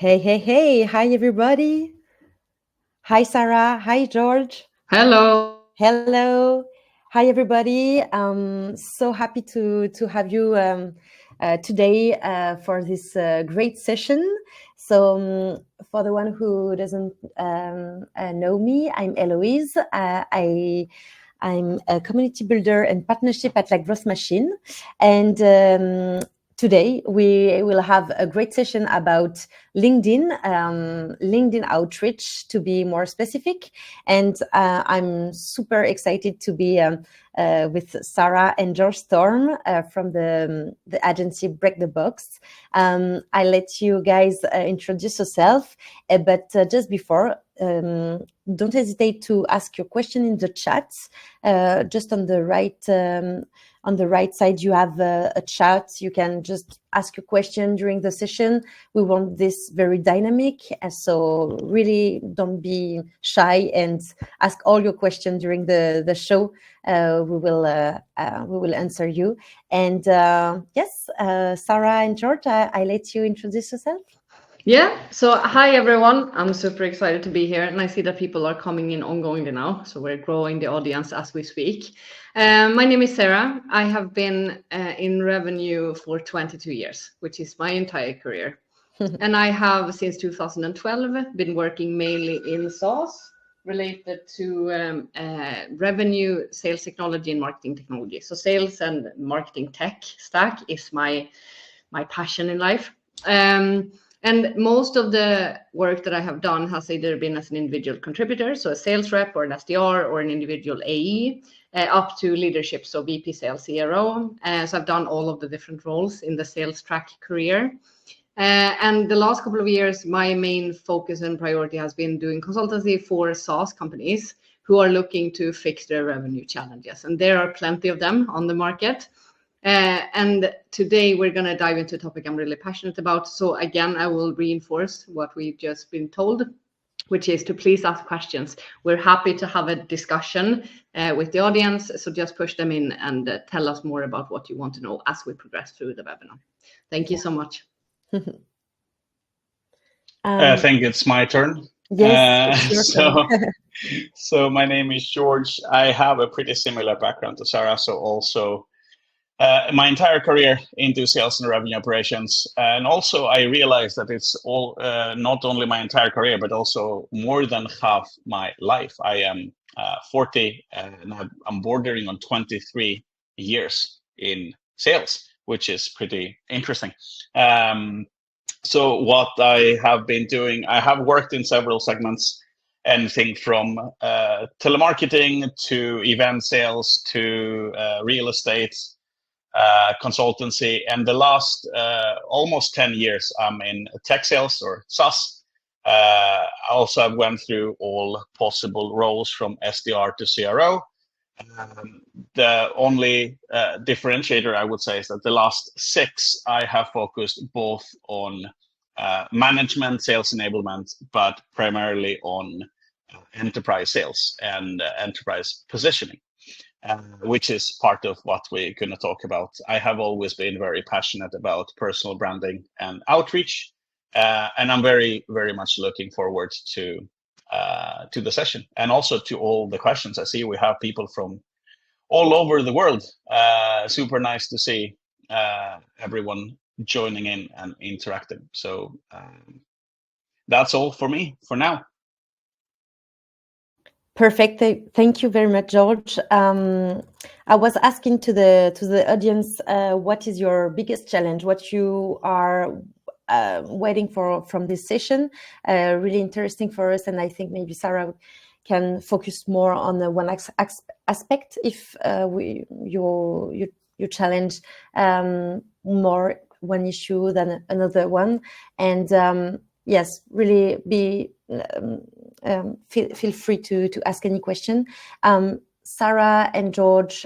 Hey, hey, hey. Hi, everybody. Hi, Sarah. Hi, George. Hello. Hello. Hi, everybody. So happy to have you today for this great session. So, for the one who doesn't know me, I'm Eloise. I'm a community builder and partnership at like Growth Machine, and today we will have a great session about LinkedIn outreach, to be more specific. And I'm super excited to be with Sarah and George Storm from the agency Break the Box. I let you guys introduce yourself, but just before, don't hesitate to ask your question in the chat. Just on the right side, you have a chat. You can just ask your question during the session. We want this very dynamic, so really don't be shy and ask all your questions during the show. We will answer you. And yes, Sarah and George, I let you introduce yourself. Yeah, so hi everyone. I'm super excited to be here, and I see that people are coming in ongoingly now. So we're growing the audience as we speak. My name is Sarah. I have been in revenue for 22 years, which is my entire career. And I have, since 2012, been working mainly in SaaS related to revenue, sales technology, and marketing technology. So sales and marketing tech stack is my passion in life. And most of the work that I have done has either been as an individual contributor, so a sales rep or an SDR or an individual AE, up to leadership, so VP sales, CRO. So I've done all of the different roles in the sales track career. And the last couple of years, my main focus and priority has been doing consultancy for SaaS companies who are looking to fix their revenue challenges. And there are plenty of them on the market. And today we're going to dive into a topic I'm really passionate about. So again, I will reinforce what we've just been told, which is to please ask questions. We're happy to have a discussion with the audience. So just push them in and tell us more about what you want to know as we progress through the webinar. Thank you so much. I think it's my turn. Yes, it's your turn. So my name is George. I have a pretty similar background to Sarah. So also my entire career into sales and revenue operations. And also I realized that it's all not only my entire career, but also more than half my life. I am 40 and I'm bordering on 23 years in sales, which is pretty interesting. So what I have been doing, I have worked in several segments, anything from telemarketing to event sales to real estate, consultancy. And the last almost 10 years, I'm in tech sales or SaaS. Also, I went through all possible roles from SDR to CRO. The only differentiator I would say is that the last 6 I have focused both on management, sales enablement, but primarily on enterprise sales and enterprise positioning, which is part of what we're going to talk about. I have always been very passionate about personal branding and outreach, and I'm very, very much looking forward to the session and also to all the questions. I see we have people from all over the world. Super nice to see everyone joining in and interacting. So that's all for me for now. Perfect. Thank you very much, George. I was asking to the audience, what is your biggest challenge? What you are waiting for from this session? Really interesting for us, and I think maybe Sarah can focus more on the one aspect if you challenge more one issue than another one, and yes, really be feel free to ask any question. Sarah and George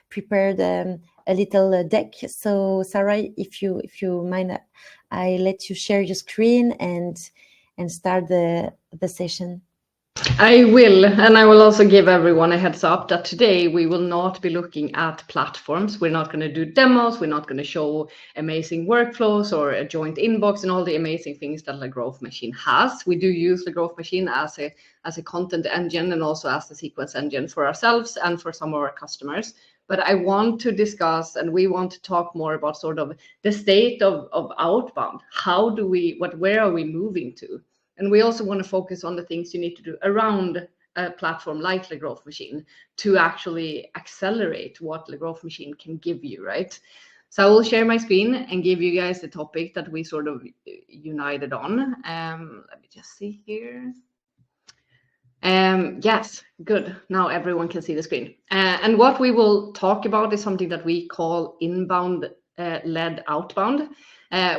prepared a little deck. So Sarah, if you mind, I let you share your screen and start the session. I will, and I will also give everyone a heads up that today we will not be looking at platforms. We're not going to do demos. We're not going to show amazing workflows or a joint inbox and all the amazing things that the Growth Machine has. We do use the Growth Machine as a content engine and also as the sequence engine for ourselves and for some of our customers. But I want to discuss, and we want to talk more about sort of the state of outbound. Where are we moving to? And we also want to focus on the things you need to do around a platform like the Growth Machine to actually accelerate what the Growth Machine can give you, right? So I will share my screen and give you guys the topic that we sort of united on. Let me just see here. Yes, good. Now everyone can see the screen. And what we will talk about is something that we call inbound led outbound.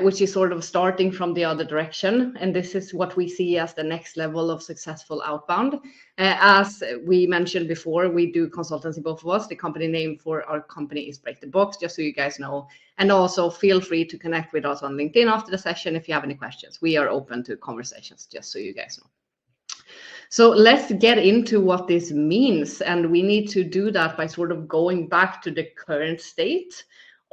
Which is sort of starting from the other direction. And this is what we see as the next level of successful outbound. As we mentioned before, we do consultancy, both of us. The company name for our company is Break the Box, just so you guys know. And also feel free to connect with us on LinkedIn after the session if you have any questions. We are open to conversations, just so you guys know. So let's get into what this means. And we need to do that by sort of going back to the current state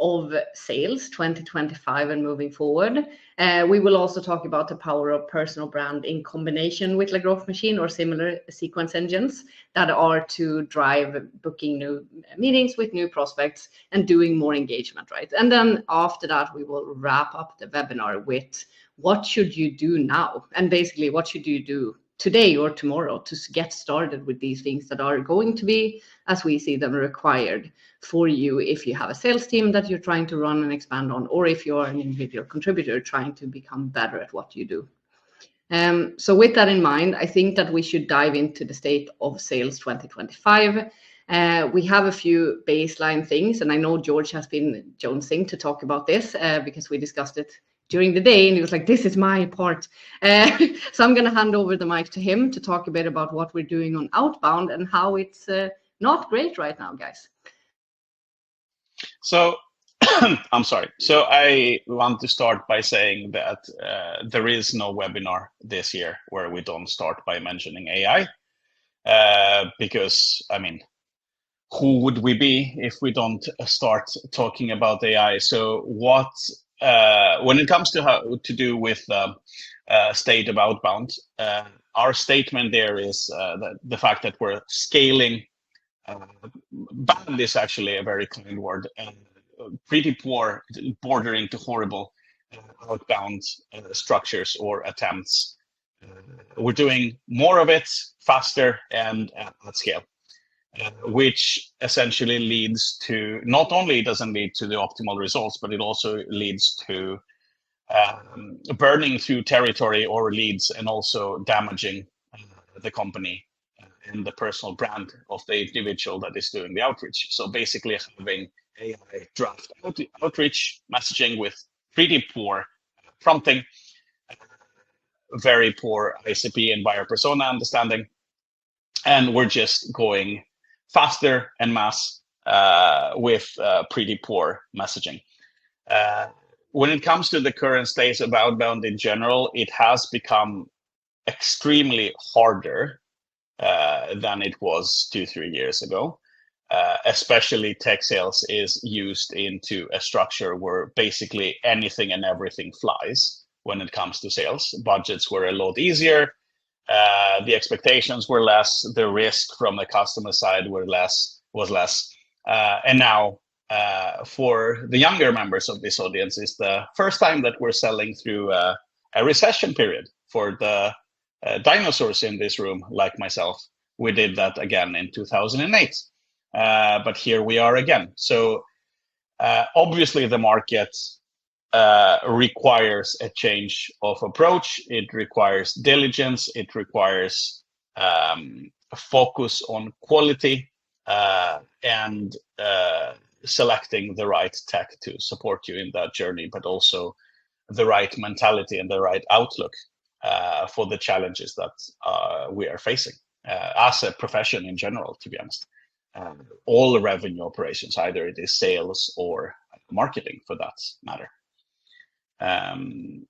of sales 2025 and moving forward. We will also talk about the power of personal brand in combination with the Growth Machine or similar sequence engines that are to drive booking new meetings with new prospects and doing more engagement, right? And then after that, we will wrap up the webinar with what should you do now? And basically, what should you do today or tomorrow to get started with these things that are going to be, as we see them, required for you if you have a sales team that you're trying to run and expand on, or if you're an individual contributor trying to become better at what you do. So with that in mind, I think that we should dive into the state of sales 2025. We have a few baseline things, and I know George has been jonesing to talk about this because we discussed it during the day, and he was like, this is my part. So I'm going to hand over the mic to him to talk a bit about what we're doing on outbound and how it's not great right now, guys. So I'm sorry. So I want to start by saying that there is no webinar this year where we don't start by mentioning AI, because, I mean, who would we be if we don't start talking about AI? So what, when it comes to how to do with state of outbound, our statement there is that the fact that we're scaling. Banned is actually a very kind word. Pretty poor, bordering to horrible outbound structures or attempts. We're doing more of it faster and at scale, which essentially leads to, not only doesn't lead to the optimal results, but it also leads to burning through territory or leads and also damaging the company and the personal brand of the individual that is doing the outreach. So basically having AI draft outreach messaging with pretty poor prompting, very poor ICP and buyer persona understanding, and we're just going faster and mass with pretty poor messaging. When it comes to the current state of outbound in general, it has become extremely harder than it was 2-3 years ago. Especially tech sales is used into a structure where basically anything and everything flies when it comes to sales. Budgets were a lot easier. The expectations were less. The risk from the customer side was less. And now for the younger members of this audience, is the first time that we're selling through a recession period. For the dinosaurs in this room, like myself, we did that again in 2008. But here we are again. So obviously the market requires a change of approach. It requires diligence. It requires a focus on quality and selecting the right tech to support you in that journey, but also the right mentality and the right outlook for the challenges that we are facing as a profession in general, to be honest. All the revenue operations, either it is sales or marketing for that matter. And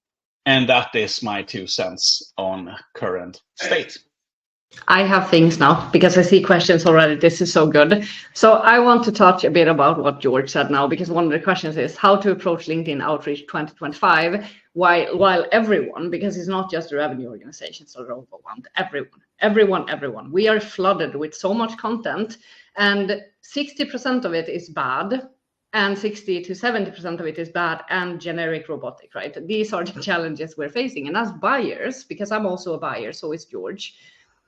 that is my 2 cents on current state. I have things now because I see questions already. This is so good. So I want to touch a bit about what George said now, because one of the questions is how to approach LinkedIn outreach 2025 while everyone, because it's not just the revenue organizations that are overwhelmed, everyone. We are flooded with so much content, and 60% of it is bad, and 60 to 70% of it is bad and generic robotic, right? These are the challenges we're facing. And as buyers, because I'm also a buyer, so is George,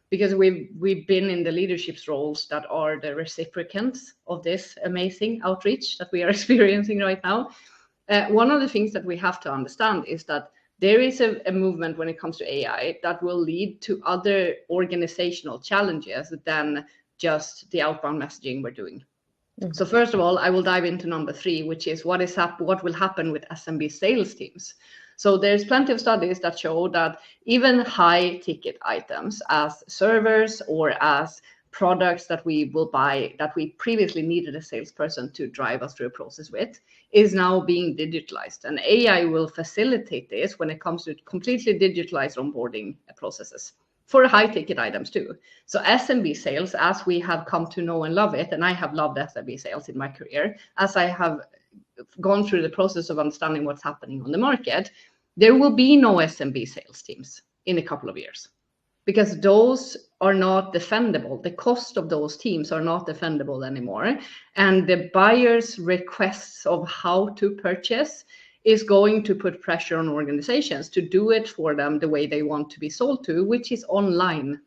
because we've been in the leadership roles that are the reciprocants of this amazing outreach that we are experiencing right now. One of the things that we have to understand is that there is a movement when it comes to AI that will lead to other organizational challenges than just the outbound messaging we're doing. So first of all, I will dive into number 3, which is what will happen with SMB sales teams. So there's plenty of studies that show that even high ticket items as servers or as products that we will buy that we previously needed a salesperson to drive us through a process with is now being digitalized. And AI will facilitate this when it comes to completely digitalized onboarding processes for high ticket items too. So SMB sales, as we have come to know and love it, and I have loved SMB sales in my career, as I have gone through the process of understanding what's happening on the market, there will be no SMB sales teams in a couple of years because those are not defendable. The cost of those teams are not defendable anymore. And the buyer's requests of how to purchase is going to put pressure on organizations to do it for them the way they want to be sold to, which is online,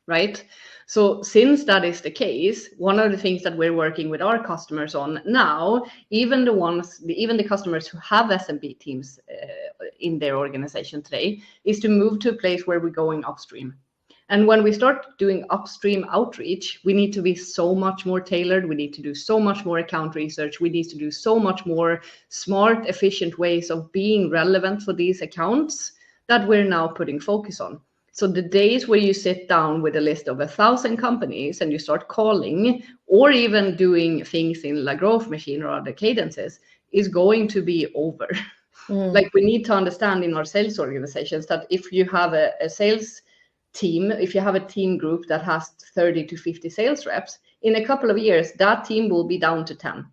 right? So since that is the case, one of the things that we're working with our customers on now, even the customers who have SMB teams in their organization today, is to move to a place where we're going upstream. And when we start doing upstream outreach, we need to be so much more tailored. We need to do so much more account research. We need to do so much more smart, efficient ways of being relevant for these accounts that we're now putting focus on. So the days where you sit down with a list of 1,000 companies and you start calling or even doing things in La Growth Machine or other cadences is going to be over. Like we need to understand in our sales organizations that if you have a sales team, if you have a team group that has 30 to 50 sales reps, in a couple of years, that team will be down to 10.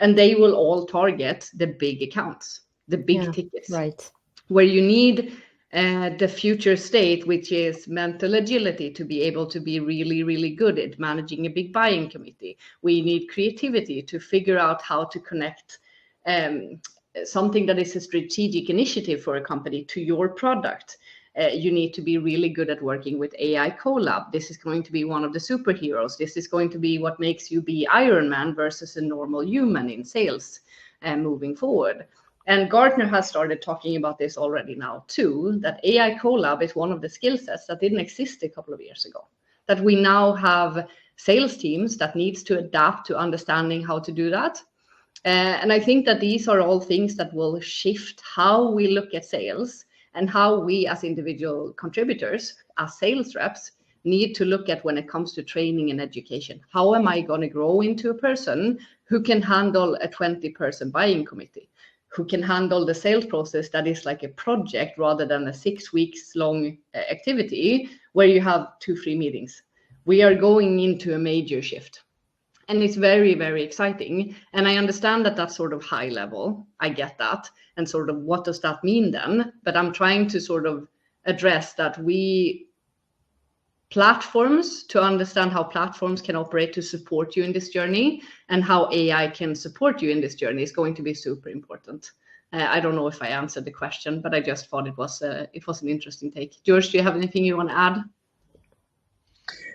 And they will all target the big accounts, the big tickets, right, where you need the future state, which is mental agility to be able to be really, really good at managing a big buying committee. We need creativity to figure out how to connect something that is a strategic initiative for a company to your product. You need to be really good at working with AI collab. This is going to be one of the superheroes. This is going to be what makes you be Iron Man versus a normal human in sales moving forward. And Gartner has started talking about this already now too, that AI collab is one of the skill sets that didn't exist a couple of years ago. That we now have sales teams that needs to adapt to understanding how to do that. And I think that these are all things that will shift how we look at sales and how we as individual contributors, as sales reps, need to look at when it comes to training and education. How am I going to grow into a person who can handle a 20-person buying committee, who can handle the sales process that is like a project rather than a 6 weeks long activity where you have 2-3 meetings. We are going into a major shift. And it's very, very exciting. And I understand that that's sort of high level. I get that. And sort of what does that mean then? But I'm trying to sort of address that platforms, to understand how platforms can operate to support you in this journey and how AI can support you in this journey is going to be super important. I don't know if I answered the question, but I just thought it was an interesting take. George, do you have anything you want to add?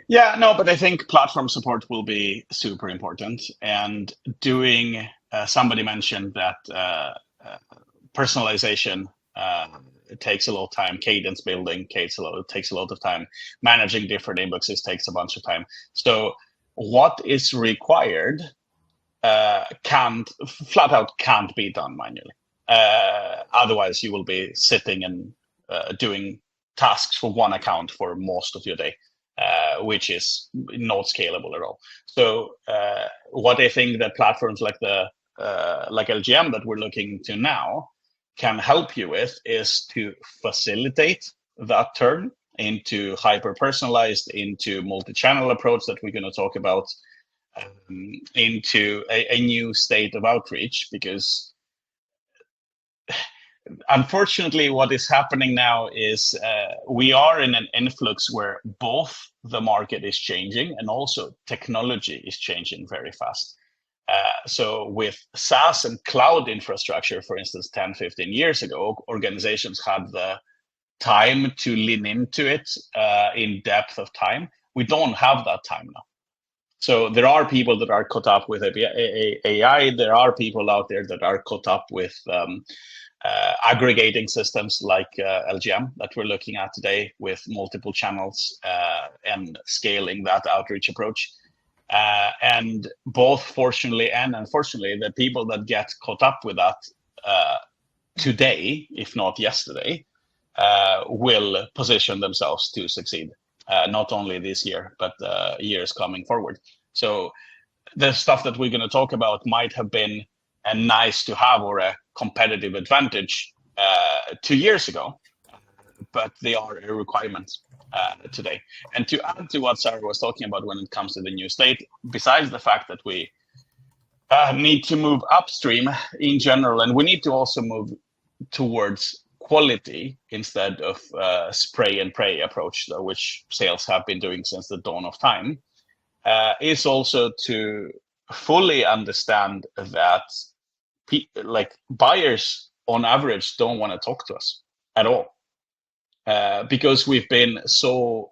Yeah, no, but I think platform support will be super important. And doing, somebody mentioned that personalization it takes a lot of time. Cadence building takes a lot of time. Managing different inboxes takes a bunch of time. So what is required can't be done manually. Otherwise, you will be sitting and doing tasks for one account for most of your day, which is not scalable at all. So what I think that platforms like LGM that we're looking to now can help you with is to facilitate that turn into hyper-personalized, into multi-channel approach that we're going to talk about, into a new state of outreach, because unfortunately what is happening now is we are in an influx where both the market is changing and also technology is changing very fast. So with SaaS and cloud infrastructure, for instance, 10, 15 years ago, organizations had the time to lean into it in depth of time. We don't have that time now. So there are people that are caught up with AI. There are people out there that are caught up with aggregating systems like LGM that we're looking at today, with multiple channels and scaling that outreach approach. And both fortunately and unfortunately, the people that get caught up with that today, if not yesterday, will position themselves to succeed, not only this year, but years coming forward. So the stuff that we're going to talk about might have been a nice to have or a competitive advantage 2 years ago, but they are a requirement today. And to add to what Sarah was talking about when it comes to the new state, besides the fact that we need to move upstream in general, and we need to also move towards quality instead of spray and pray approach, which sales have been doing since the dawn of time, is also to fully understand that like buyers on average don't want to talk to us at all, because we've been so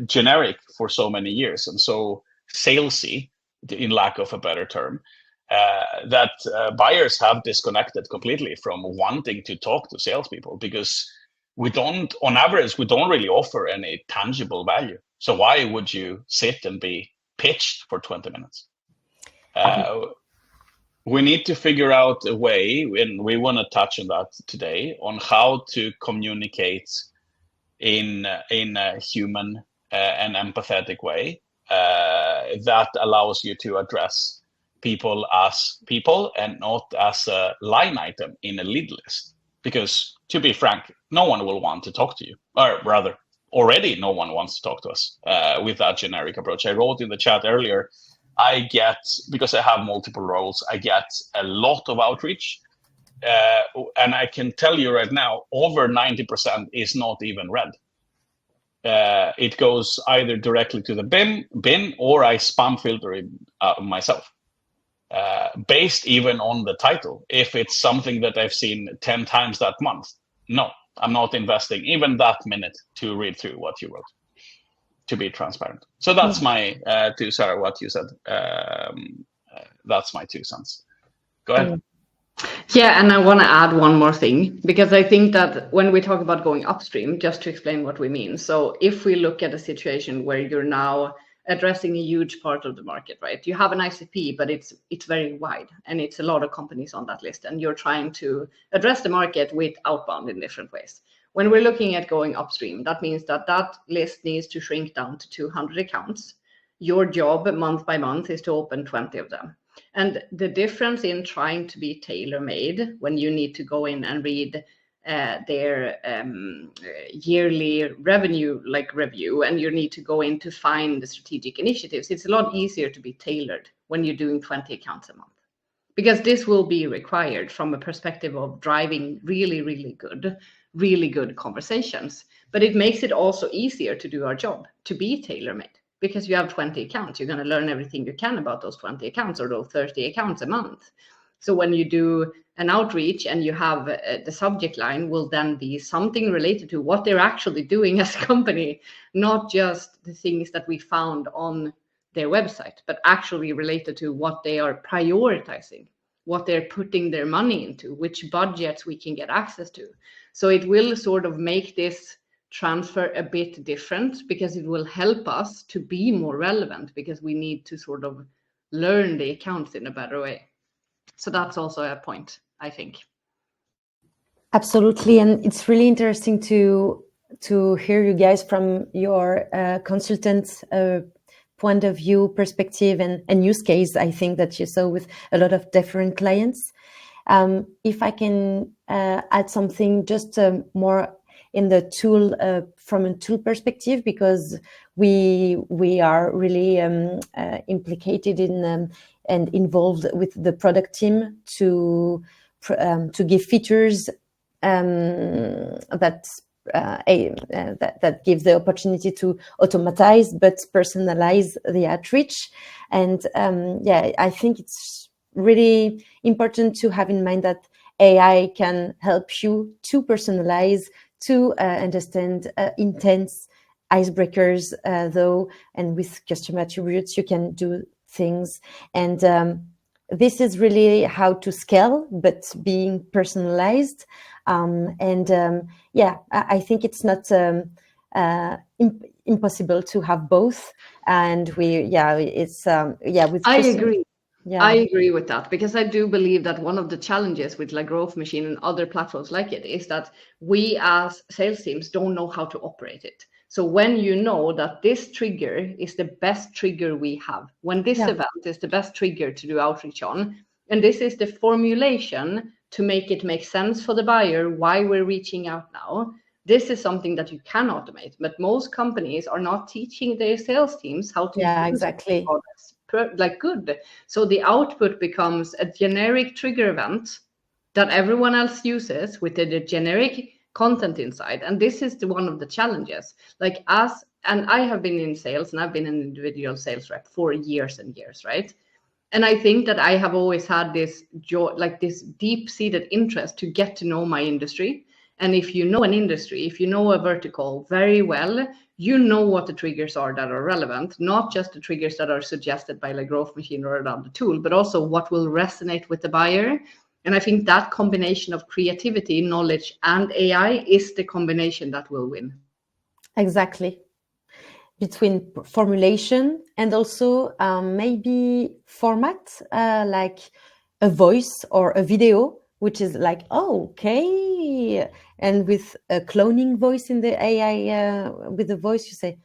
generic for so many years and so salesy, in lack of a better term, that buyers have disconnected completely from wanting to talk to salespeople, because on average, we don't really offer any tangible value. So why would you sit and be pitched for 20 minutes? We need to figure out a way, and we want to touch on that today, on how to communicate in a human and empathetic way that allows you to address people as people and not as a line item in a lead list. Because to be frank, no one will want to talk to you, or rather, already no one wants to talk to us with that generic approach. I wrote in the chat earlier, I get, because I have multiple roles, I get a lot of outreach. And I can tell you right now, over 90% is not even read. It goes either directly to the bin or I spam filter it myself, based even on the title. If it's something that I've seen 10 times that month, no, I'm not investing even that minute to read through what you wrote, to be transparent. So that's my, to Sarah, what you said, that's my 2 cents. Go ahead. Yeah, and I want to add one more thing, because I think that when we talk about going upstream, just to explain what we mean. So if we look at a situation where you're now addressing a huge part of the market, right? You have an ICP, but it's very wide, and it's a lot of companies on that list, and you're trying to address the market with outbound in different ways. When we're looking at going upstream, that means that that list needs to shrink down to 200 accounts. Your job month by month is to open 20 of them. And the difference in trying to be tailor-made, when you need to go in and read their yearly revenue review, and you need to go in to find the strategic initiatives, it's a lot easier to be tailored when you're doing 20 accounts a month, because this will be required from a perspective of driving really good conversations. But it makes it also easier to do our job, to be tailor-made, because you have 20 accounts. You're going to learn everything you can about those 20 accounts or those 30 accounts a month. So when you do an outreach and you have the subject line will then be something related to what they're actually doing as a company, not just the things that we found on their website, but actually related to what they are prioritizing, what they're putting their money into, which budgets we can get access to. So it will sort of make this transfer a bit different, because it will help us to be more relevant, because we need to sort of learn the accounts in a better way. So that's also a point, I think. Absolutely, and it's really interesting to hear you guys from your consultant point of view, perspective, and use case. I think that you saw with a lot of different clients. If I can add something just more in the tool from a tool perspective, because we are really implicated in and involved with the product team to give features that give the opportunity to automatize but personalize the outreach. And I think it's really important to have in mind that AI can help you to personalize, to understand intents, icebreakers, though, and with customer attributes you can do things. And this is really how to scale, but being personalized. I think it's not impossible to have both. And I agree. Yeah. I agree with that, because I do believe that one of the challenges with like Growth Machine and other platforms like it is that we as sales teams don't know how to operate it. So when you know that this trigger is the best trigger we have, when this event is the best trigger to do outreach on, and this is the formulation to make it make sense for the buyer why we're reaching out now, this is something that you can automate. But most companies are not teaching their sales teams how to do exactly. Like good. So the output becomes a generic trigger event that everyone else uses with the generic content inside. And this is one of the challenges. Like and I have been in sales, and I've been an individual sales rep for years and years, right? And I think that I have always had this like this deep-seated interest to get to know my industry. And if you know an industry, if you know a vertical very well, you know what the triggers are that are relevant, not just the triggers that are suggested by the Growth Machine or around the tool, but also what will resonate with the buyer. And I think that combination of creativity, knowledge, and AI is the combination that will win. Exactly. Between formulation and also maybe format, like a voice or a video, which is like, oh, okay. And with a cloning voice in the AI, with the voice, you say,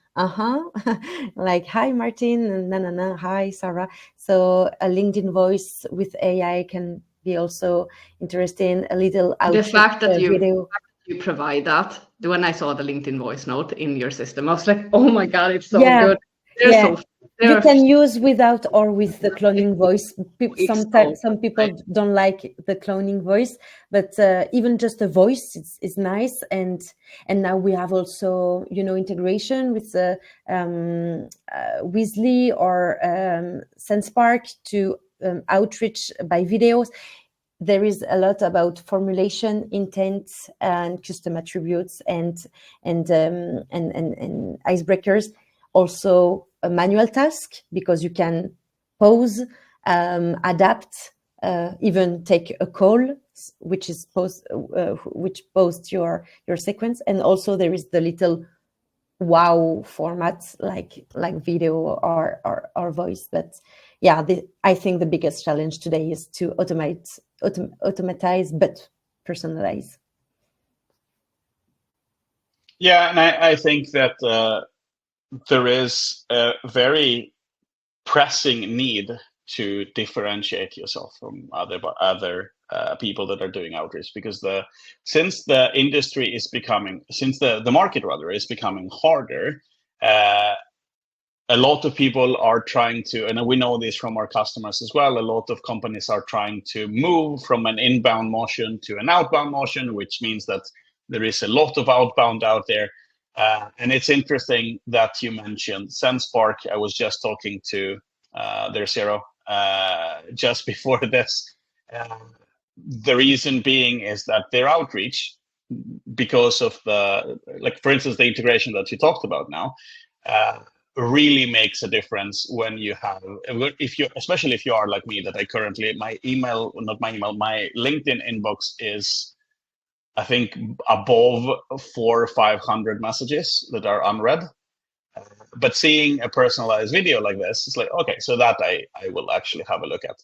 like, hi, Martin, no, hi, Sarah. So a LinkedIn voice with AI can be also interesting. A little outreach, the fact that video. You provide that. When I saw the LinkedIn voice note in your system, I was like, oh my God, it's so good. You can use without or with the cloning voice. Some people don't like the cloning voice, but even just a voice is nice. And now we have also, integration with Weasley or SensePark to outreach by videos. There is a lot about formulation, intent, and custom attributes and icebreakers. Also a manual task, because you can pause, adapt, even take a call, which posts your sequence. And also there is the little wow format like video or voice. But I think the biggest challenge today is to automatize but personalize. Yeah, and I think that there is a very pressing need to differentiate yourself from other people that are doing outreach, because since the market rather is becoming harder, a lot of people are trying to, and we know this from our customers as well, a lot of companies are trying to move from an inbound motion to an outbound motion, which means that there is a lot of outbound out there. And it's interesting that you mentioned SensePark. I was just talking to their Zero just before this. The reason being is that their outreach, because of for instance, the integration that you talked about now, really makes a difference when you have, especially if you are like me, that I currently, my LinkedIn inbox is, I think, above 400 or 500 messages that are unread. But seeing a personalized video like this, it's like, okay, so that I will actually have a look at.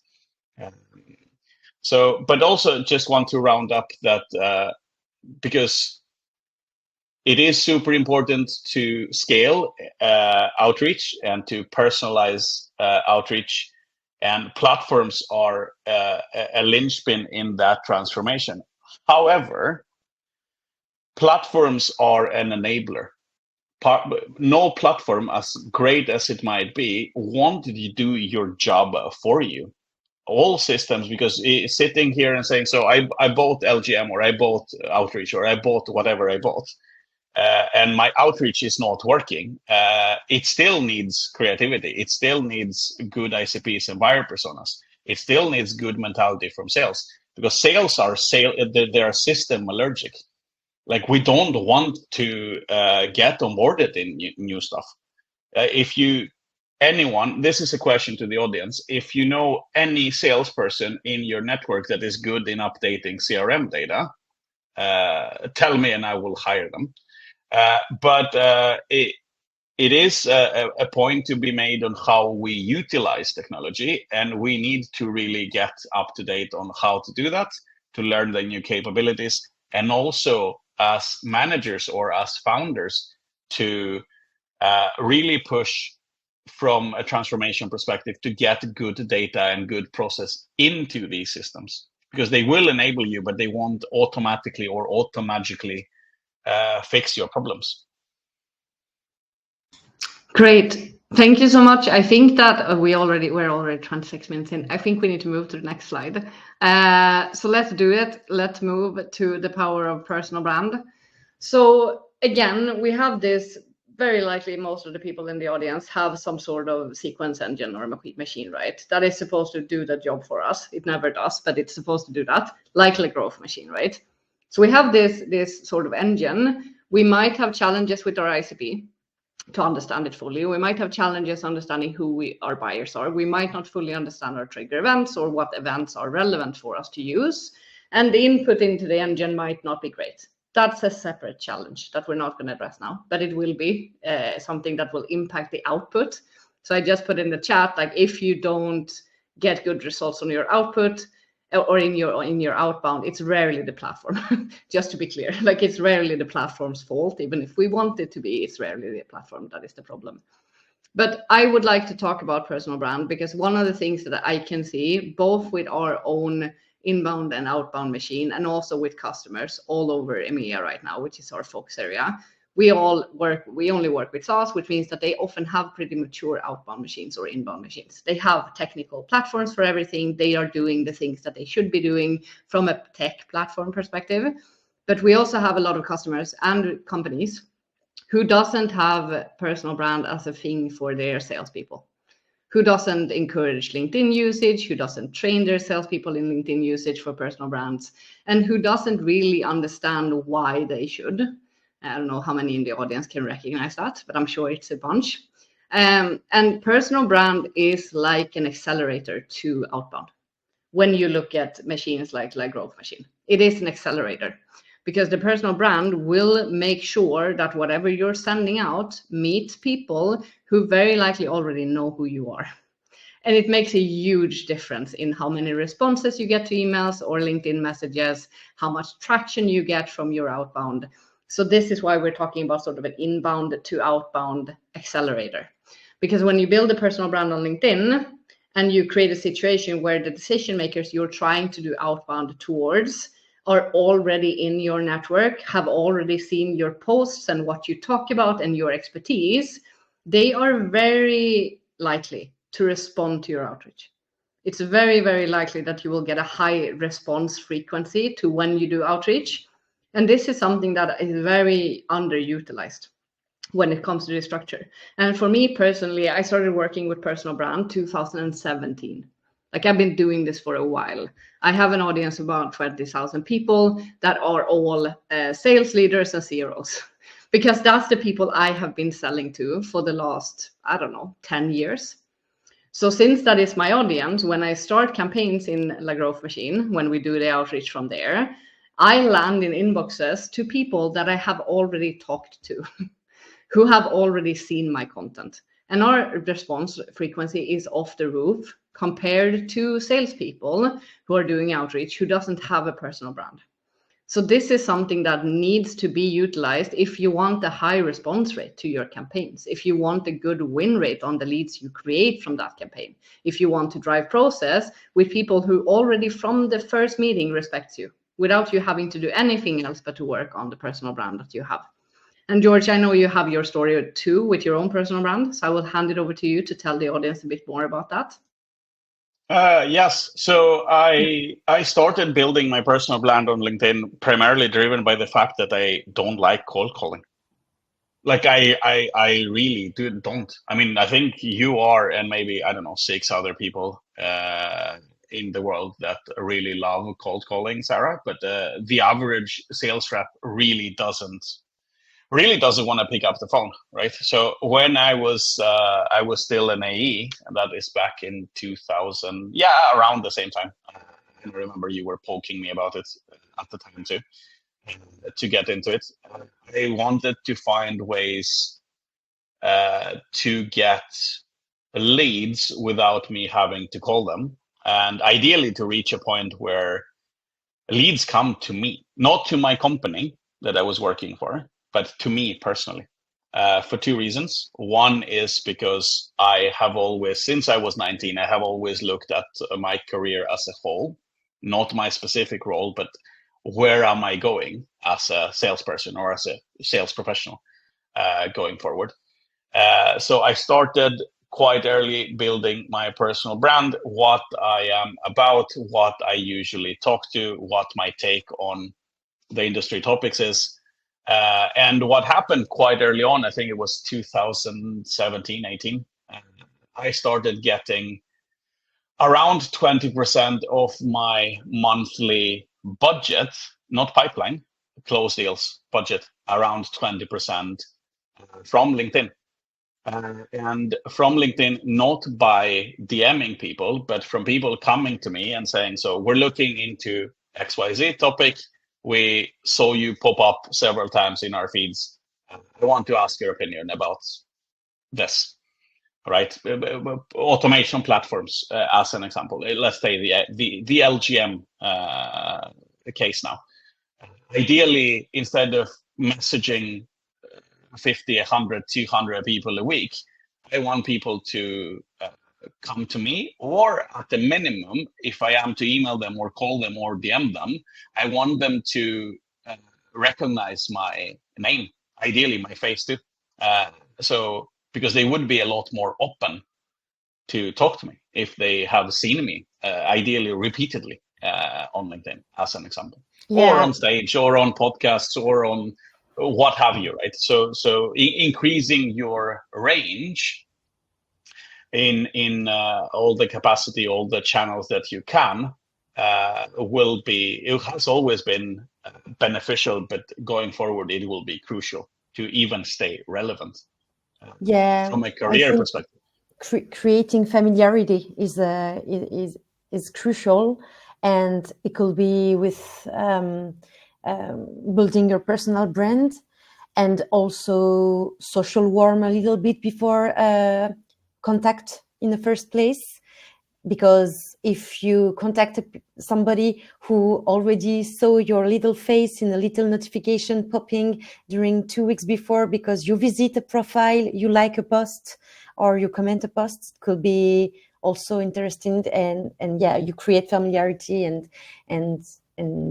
But also just want to round up that because it is super important to scale outreach and to personalize outreach, and platforms are a linchpin in that transformation. However, platforms are an enabler. No platform, as great as it might be, won't do your job for you. All systems, because sitting here and saying, so I bought LGM, or I bought Outreach, or I bought whatever I bought, and my outreach is not working, it still needs creativity. It still needs good ICPs and buyer personas. It still needs good mentality from sales, because sales are they're system allergic. Like, we don't want to get onboarded in new stuff. Anyone, this is a question to the audience. If you know any salesperson in your network that is good in updating CRM data, tell me and I will hire them. But it is a point to be made on how we utilize technology, and we need to really get up to date on how to do that, to learn the new capabilities, and also as managers or as founders to really push from a transformation perspective to get good data and good process into these systems, because they will enable you, but they won't automatically or automagically fix your problems. Great. Thank you so much. I think that we're already 26 minutes in. I think we need to move to the next slide. So let's do it. Let's move to the power of personal brand. So again, we have this, very likely most of the people in the audience have some sort of sequence engine or machine, right? That is supposed to do the job for us. It never does, but it's supposed to do that, like a growth machine, right? So we have this sort of engine. We might have challenges with our ICP to understand it fully. We might have challenges understanding who our buyers are. We might not fully understand our trigger events or what events are relevant for us to use. And the input into the engine might not be great. That's a separate challenge that we're not going to address now, but it will be something that will impact the output. So I just put in the chat, like, if you don't get good results on your output or in your outbound, it's rarely the platform. Just to be clear, like, it's rarely the platform's fault. Even if we want it to be, it's rarely the platform that is the problem. But I would like to talk about personal brand, because one of the things that I can see, both with our own inbound and outbound machine, and also with customers all over EMEA right now, which is our focus area, we only work with SaaS, which means that they often have pretty mature outbound machines or inbound machines. They have technical platforms for everything. They are doing the things that they should be doing from a tech platform perspective. But we also have a lot of customers and companies who doesn't have personal brand as a thing for their salespeople, who doesn't encourage LinkedIn usage, who doesn't train their salespeople in LinkedIn usage for personal brands, and who doesn't really understand why they should. I don't know how many in the audience can recognize that, but I'm sure it's a bunch. And personal brand is like an accelerator to outbound. When you look at machines like growth machine, it is an accelerator, because the personal brand will make sure that whatever you're sending out meets people who very likely already know who you are. And it makes a huge difference in how many responses you get to emails or LinkedIn messages, how much traction you get from your outbound. So this is why we're talking about sort of an inbound to outbound accelerator. Because when you build a personal brand on LinkedIn and you create a situation where the decision makers you're trying to do outbound towards are already in your network, have already seen your posts and what you talk about and your expertise, they are very likely to respond to your outreach. It's very, very likely that you will get a high response frequency to when you do outreach. And this is something that is very underutilized when it comes to this structure. And for me personally, I started working with personal brand 2017. Like, I've been doing this for a while. I have an audience of about 20,000 people that are all sales leaders and CROs, because that's the people I have been selling to for the last, 10 years. So since that is my audience, when I start campaigns in La Growth Machine, when we do the outreach from there, I land in inboxes to people that I have already talked to, who have already seen my content. And our response frequency is off the roof compared to salespeople who are doing outreach who doesn't have a personal brand. So this is something that needs to be utilized if you want a high response rate to your campaigns, if you want a good win rate on the leads you create from that campaign, if you want to drive process with people who already from the first meeting respects you, without you having to do anything else but to work on the personal brand that you have. And George, I know you have your story too with your own personal brand, so I will hand it over to you to tell the audience a bit more about that. Yes. So I started building my personal brand on LinkedIn primarily driven by the fact that I don't like cold calling. Like I really don't. I mean, I think you are, and maybe, I don't know, 6 other people in the world that really love cold calling, Sarah. But the average sales rep really doesn't want to pick up the phone, right? So when I was still an AE, and that is back in 2000, around the same time. I remember you were poking me about it at the time too, to get into it. I wanted to find ways to get leads without me having to call them, and ideally to reach a point where leads come to me, not to my company that I was working for, but to me personally, for 2 reasons. One is because I have always, since I was 19, I have always looked at my career as a whole, not my specific role, but where am I going as a salesperson or as a sales professional going forward. So I started quite early building my personal brand, what I am about, what I usually talk to, what my take on the industry topics is. And what happened quite early on, I think it was 2017, 18, I started getting around 20% of my monthly budget, not pipeline, close deals budget, around 20% from LinkedIn. And from LinkedIn, not by DMing people, but from people coming to me and saying, so we're looking into XYZ topic. We saw you pop up several times in our feeds. I want to ask your opinion about this, right? Automation platforms, as an example. Let's say the LGM case now. Ideally, instead of messaging 50, 100, 200 people a week, I want people to come to me, or at the minimum, if I am to email them or call them or DM them, I want them to recognize my name, ideally my face too. So because they would be a lot more open to talk to me if they have seen me, ideally repeatedly on LinkedIn, as an example, or on stage, or on podcasts, or on what have you, right? So increasing your range in all the capacity, all the channels that you can, it has always been beneficial, but going forward, it will be crucial to even stay relevant from a career perspective. Creating familiarity is crucial, and it could be with building your personal brand, and also social warm a little bit before contact in the first place. Because if you contact somebody who already saw your little face in a little notification popping during 2 weeks before, because you visit a profile, you like a post, or you comment a post, it could be also interesting. And you create familiarity, and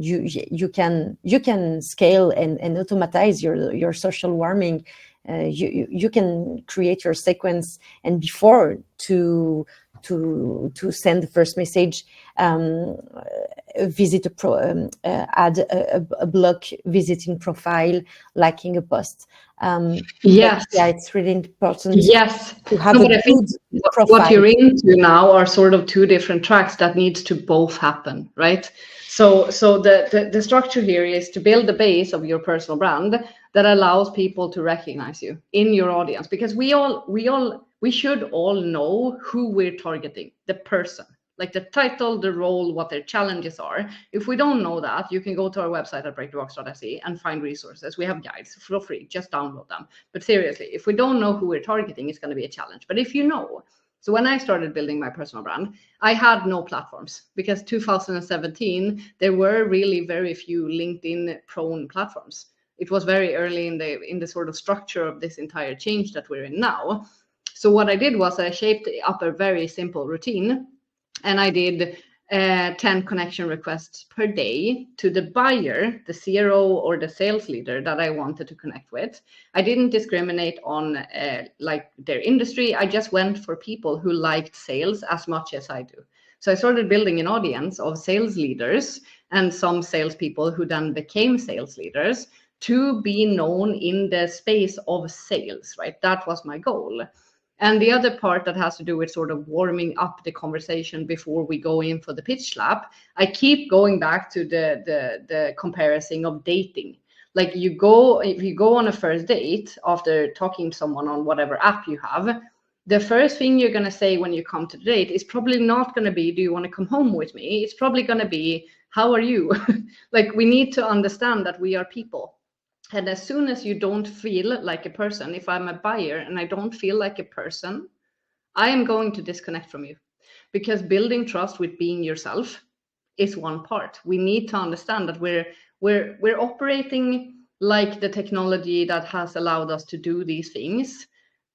you can scale and automatize your social warming. You can create your sequence, and before to send the first message, visit add a blog visiting profile, liking a post. Yes. It's really important. Yes. To have a good profile. What you're into now are sort of 2 different tracks that needs to both happen, right? So the structure here is to build the base of your personal brand that allows people to recognize you in your audience, because we should all know who we're targeting, the person, like the title, the role, what their challenges are. If we don't know that, you can go to our website at breakthebox.se and find resources. We have guides for free, just download them. But seriously, if we don't know who we're targeting, it's going to be a challenge. But if you know, so when I started building my personal brand, I had no platforms, because 2017, there were really very few LinkedIn prone platforms. It was very early in the sort of structure of this entire change that we're in now. So what I did was I shaped up a very simple routine, and I did 10 connection requests per day to the buyer, the CRO or the sales leader that I wanted to connect with. I didn't discriminate on like their industry. I just went for people who liked sales as much as I do. So I started building an audience of sales leaders and some salespeople who then became sales leaders to be known in the space of sales, right? That was my goal. And the other part that has to do with sort of warming up the conversation before we go in for the pitch slap, I keep going back to the comparison of dating. Like if you go on a first date after talking to someone on whatever app you have, the first thing you're going to say when you come to the date is probably not going to be, do you want to come home with me? It's probably going to be, how are you? Like we need to understand that we are people. And as soon as you don't feel like a person, if I'm a buyer and I don't feel like a person, I am going to disconnect from you, because building trust with being yourself is one part. We need to understand that we're operating like the technology that has allowed us to do these things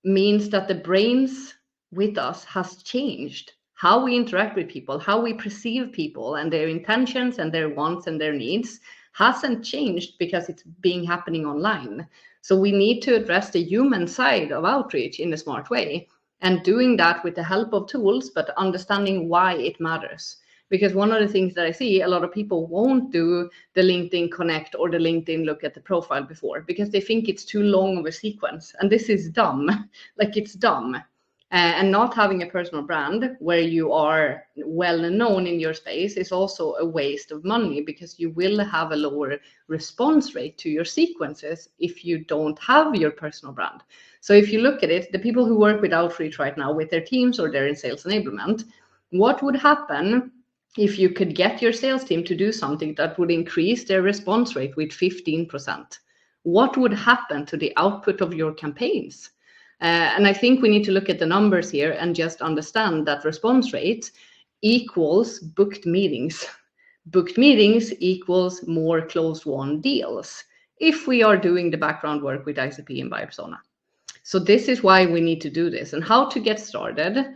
means that the brains with us has changed. How we interact with people, how we perceive people and their intentions and their wants and their needs hasn't changed because it's being happening online. So we need to address the human side of outreach in a smart way, and doing that with the help of tools, but understanding why it matters. Because one of the things that I see, a lot of people won't do the LinkedIn Connect or the LinkedIn look at the profile before because they think it's too long of a sequence. And this is dumb. Like it's dumb. And not having a personal brand where you are well known in your space is also a waste of money, because you will have a lower response rate to your sequences if you don't have your personal brand. So if you look at it, the people who work with outreach right now with their teams or they're in sales enablement, what would happen if you could get your sales team to do something that would increase their response rate with 15%? What would happen to the output of your campaigns? And I think we need to look at the numbers here and just understand that response rate equals booked meetings. Booked meetings equals more closed won deals if we are doing the background work with ICP and buyer persona. So this is why we need to do this, and how to get started.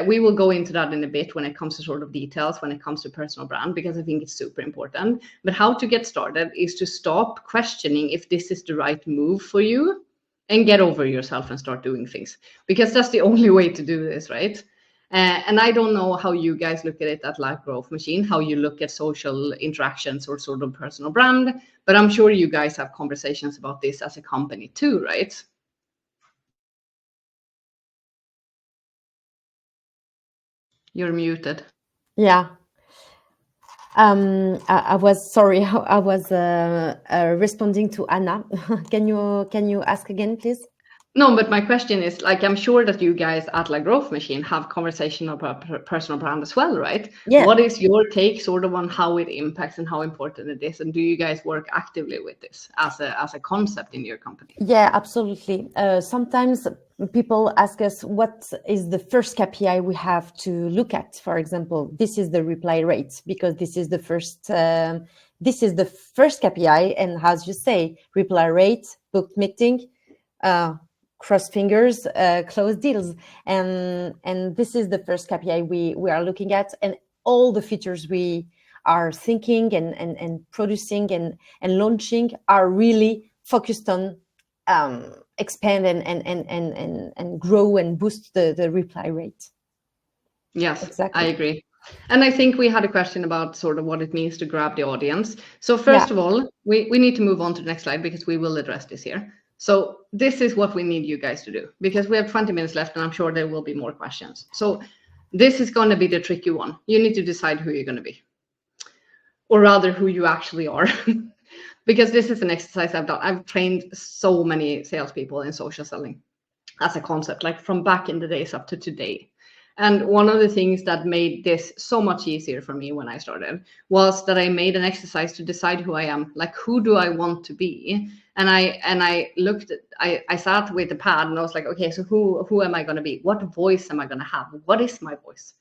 We will go into that in a bit when it comes to sort of details, when it comes to personal brand, because I think it's super important. But how to get started is to stop questioning if this is the right move for you and get over yourself and start doing things, because that's the only way to do this, right? And I don't know how you guys look at it at Life Growth Machine, how you look at social interactions or sort of personal brand, but I'm sure you guys have conversations about this as a company too, right? You're muted. Yeah. I was sorry. I was responding to Anna. Can you ask again, please? No, but my question is, like, I'm sure that you guys at La Growth Machine have conversation about personal brand as well, right? Yeah. What is your take sort of on how it impacts and how important it is? And do you guys work actively with this as a concept in your company? Yeah, absolutely. Sometimes people ask us what is the first KPI we have to look at. For example, this is the reply rate, because this is the first KPI. And as you say, reply rate, booked meeting, cross fingers, close deals, and this is the first KPI we are looking at, and all the features we are thinking and producing and launching are really focused on expand and grow and boost the reply rate. Yes, exactly. I agree. And I think we had a question about sort of what it means to grab the audience. So first of all, we need to move on to the next slide, because we will address this here. So this is what we need you guys to do, because we have 20 minutes left and I'm sure there will be more questions. So this is going to be the tricky one. You need to decide who you're going to be, or rather who you actually are. Because this is an exercise I've done. I've trained so many salespeople in social selling as a concept, like from back in the days up to today. And one of the things that made this so much easier for me when I started was that I made an exercise to decide who I am. Like, who do I want to be? And I looked at, I sat with the pad and I was like, okay, so who am I going to be? What voice am I going to have? What is my voice?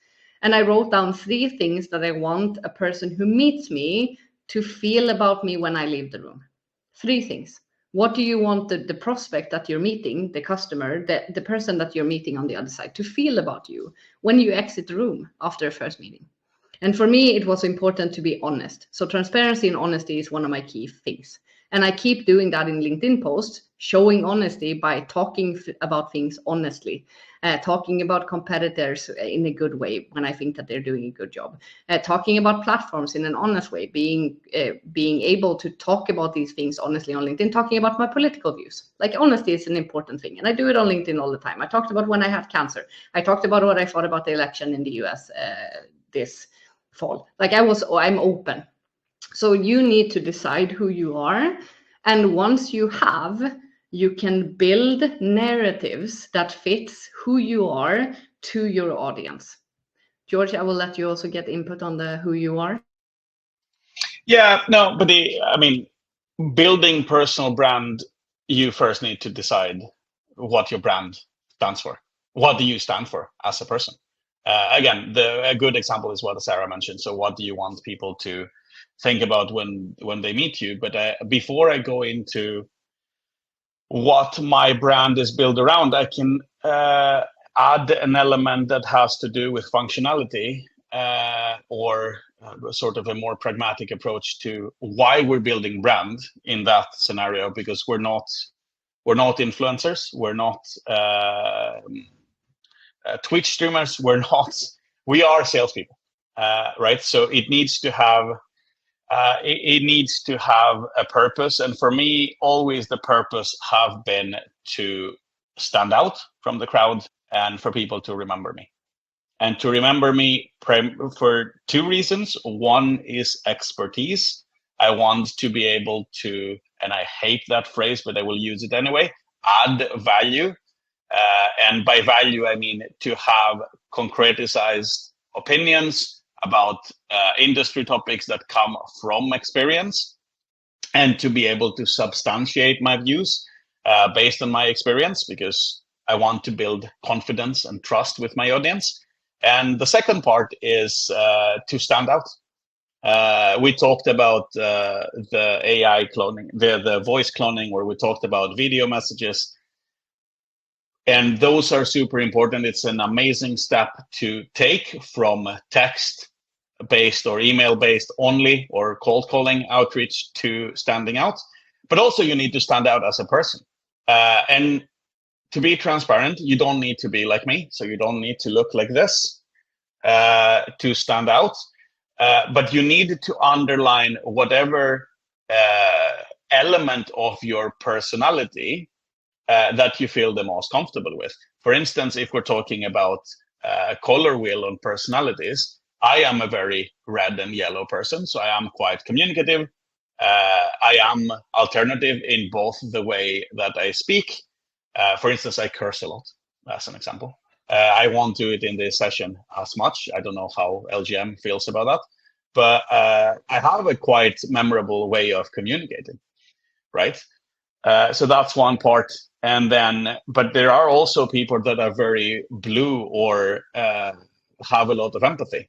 And I wrote down 3 things that I want a person who meets me to feel about me when I leave the room. 3 things. What do you want the prospect that you're meeting, the customer, the person that you're meeting on the other side, to feel about you when you exit the room after a first meeting? And for me, it was important to be honest. So transparency and honesty is one of my key things. And I keep doing that in LinkedIn posts, showing honesty by talking about things honestly, talking about competitors in a good way when I think that they're doing a good job, talking about platforms in an honest way, being able to talk about these things honestly on LinkedIn, talking about my political views. Like honesty is an important thing. And I do it on LinkedIn all the time. I talked about when I had cancer. I talked about what I thought about the election in the US this fall. Like I'm open. So you need to decide who you are. And once you have, you can build narratives that fits who you are to your audience. George, I will let you also get input on the who you are. Yeah, no, but I mean, building personal brand, you first need to decide what your brand stands for. What do you stand for as a person? Again, a good example is what Sarah mentioned. So what do you want people to think about when they meet you? But before I go into what my brand is built around, I can add an element that has to do with functionality or sort of a more pragmatic approach to why we're building brand in that scenario, because we're not influencers, we're not Twitch streamers, we are salespeople, right? So it needs to have a purpose, and for me, always the purpose have been to stand out from the crowd and for people to remember me. And to remember me for two reasons. One is expertise. I want to be able to, and I hate that phrase, but I will use it anyway, add value. And by value, I mean to have concretized opinions about industry topics that come from experience, and to be able to substantiate my views based on my experience, because I want to build confidence and trust with my audience. And the second part is to stand out. We talked about the AI cloning, the voice cloning, where we talked about video messages. And those are super important. It's an amazing step to take from text-based or email-based only or cold calling outreach to standing out. But also you need to stand out as a person. And to be transparent, you don't need to be like me. So you don't need to look like this to stand out. But you need to underline whatever element of your personality that you feel the most comfortable with. For instance, if we're talking about a color wheel on personalities, I am a very red and yellow person, so I am quite communicative. I am alternative in both the way that I speak. For instance, I curse a lot, as an example. I won't do it in this session as much. I don't know how LGM feels about that, but I have a quite memorable way of communicating, right? So that's one part. And then, but there are also people that are very blue or have a lot of empathy,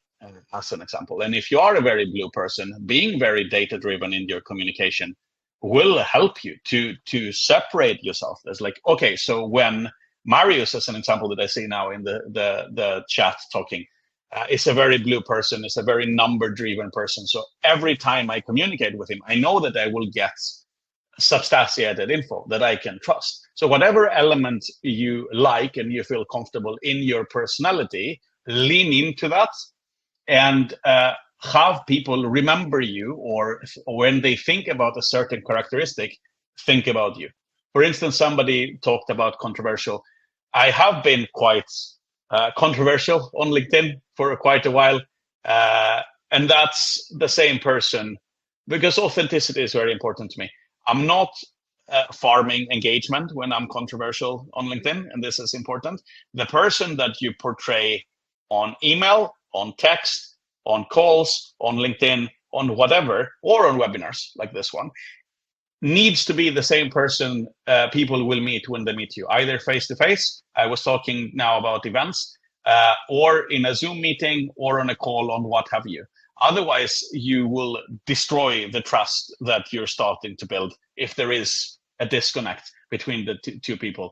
as an example. And if you are a very blue person, being very data-driven in your communication will help you to separate yourself. There's like, okay, so when Marius, as an example that I see now in the chat talking, is a very blue person, is a very number-driven person. So every time I communicate with him, I know that I will get substantiated info that I can trust. So whatever element you like and you feel comfortable in your personality, lean into that and have people remember you, or when they think about a certain characteristic, think about you. For instance, somebody talked about controversial. I have been quite controversial on LinkedIn for quite a while. And that's the same person, because authenticity is very important to me. I'm not farming engagement when I'm controversial on LinkedIn, and this is important. The person that you portray on email, on text, on calls, on LinkedIn, on whatever, or on webinars like this one, needs to be the same person people will meet when they meet you, either face-to-face. I was talking now about events, or in a Zoom meeting, or on a call, on what have you. Otherwise, you will destroy the trust that you're starting to build if there is a disconnect between the two people.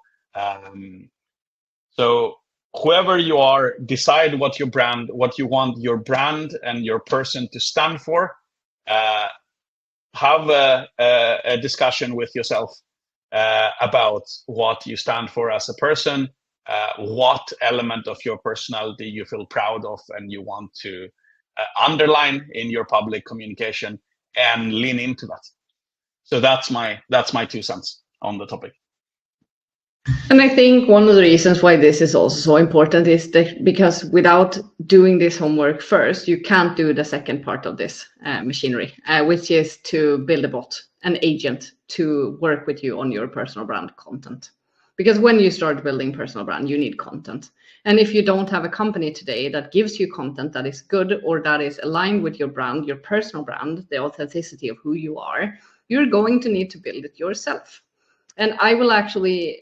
So whoever you are, decide what you want your brand and your person to stand for. Have a discussion with yourself about what you stand for as a person, what element of your personality you feel proud of and you want to underline in your public communication, and lean into that. So that's my 2 cents on the topic. And I think one of the reasons why this is also so important is that because without doing this homework first, you can't do the second part of this machinery, which is to build a bot, an agent to work with you on your personal brand content. Because when you start building personal brand, you need content. And if you don't have a company today that gives you content that is good or that is aligned with your brand, your personal brand, the authenticity of who you are, you're going to need to build it yourself. And I will actually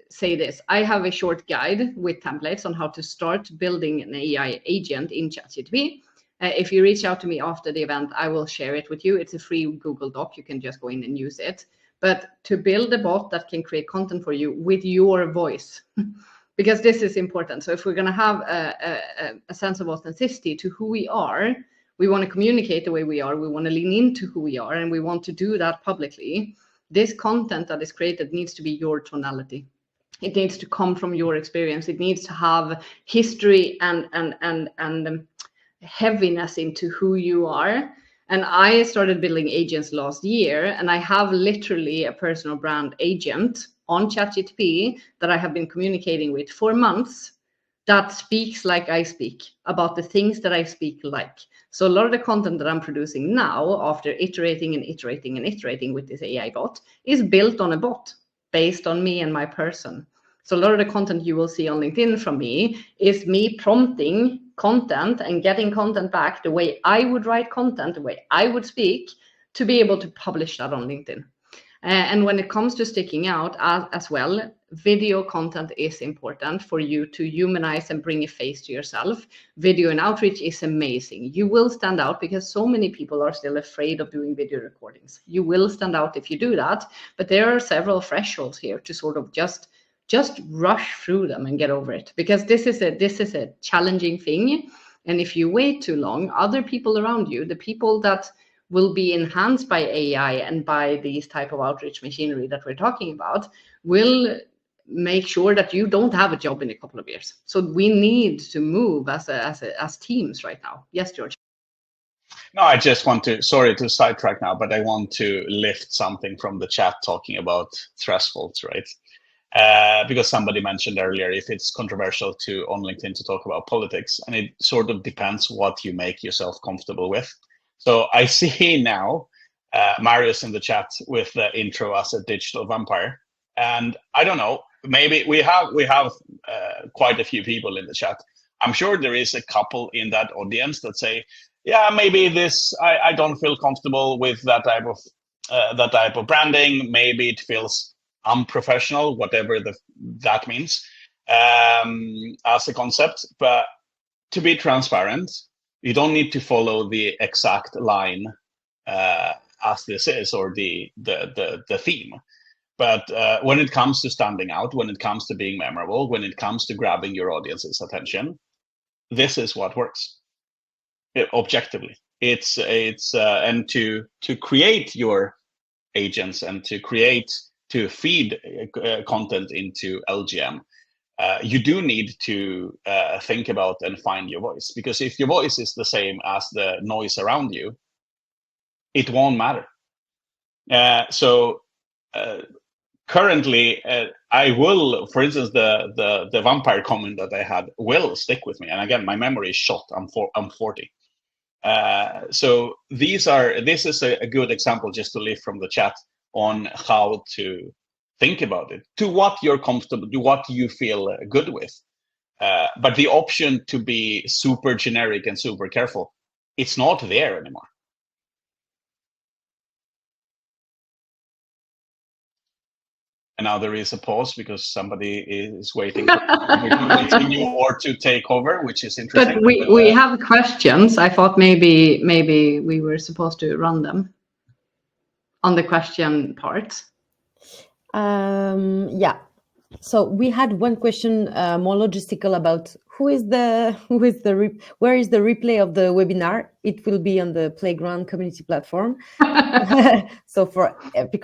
say this. I have a short guide with templates on how to start building an AI agent in ChatGPT. If you reach out to me after the event, I will share it with you. It's a free Google Doc. You can just go in and use it. But to build a bot that can create content for you with your voice, because this is important. So if we're going to have a sense of authenticity to who we are, we want to communicate the way we are. We want to lean into who we are, and we want to do that publicly. This content that is created needs to be your tonality. It needs to come from your experience. It needs to have history and heaviness into who you are. And I started building agents last year, and I have literally a personal brand agent on ChatGPT that I have been communicating with for months that speaks like I speak, about the things that I speak like. So a lot of the content that I'm producing now, after iterating and iterating and iterating with this AI bot, is built on a bot based on me and my person. So a lot of the content you will see on LinkedIn from me is me prompting content and getting content back the way I would write content, the way I would speak, to be able to publish that on LinkedIn. And when it comes to sticking out as well, video content is important for you to humanize and bring a face to yourself. Video and outreach is amazing. You will stand out because so many people are still afraid of doing video recordings. You will stand out if you do that, but there are several thresholds here to sort of just rush through them and get over it, because this is a challenging thing. And if you wait too long, other people around you, the people that will be enhanced by AI and by these type of outreach machinery that we're talking about, will make sure that you don't have a job in a couple of years. So we need to move as teams right now. Yes, George. No, I just want to, sorry to sidetrack now, but I want to lift something from the chat talking about thresholds, right? Because somebody mentioned earlier if it's controversial on LinkedIn to talk about politics, and it sort of depends what you make yourself comfortable with. So I see now Marius in the chat with the intro as a digital vampire, and I don't know, maybe we have quite a few people in the chat. I'm sure there is a couple in that audience that say, yeah, maybe this I don't feel comfortable with that type of branding. Maybe it feels unprofessional, whatever that means as a concept. But to be transparent, you don't need to follow the exact line as this is, or the theme. But when it comes to standing out, when it comes to being memorable, when it comes to grabbing your audience's attention, this is what works. Objectively, it's and to create your agents and to feed content into LGM, you do need to think about and find your voice, because if your voice is the same as the noise around you, it won't matter. So currently, I will, for instance, the vampire comment that I had will stick with me. And again, my memory is shot. I'm 40. So this is a good example just to lift from the chat on how to think about it, to what you're comfortable, to what you feel good with. But the option to be super generic and super careful, it's not there anymore. And now there is a pause because somebody is waiting to continue or to take over, which is interesting. But we have questions. I thought maybe we were supposed to run them on the question part. Yeah. So we had one question more logistical about where is the replay of the webinar? It will be on the Playground community platform. So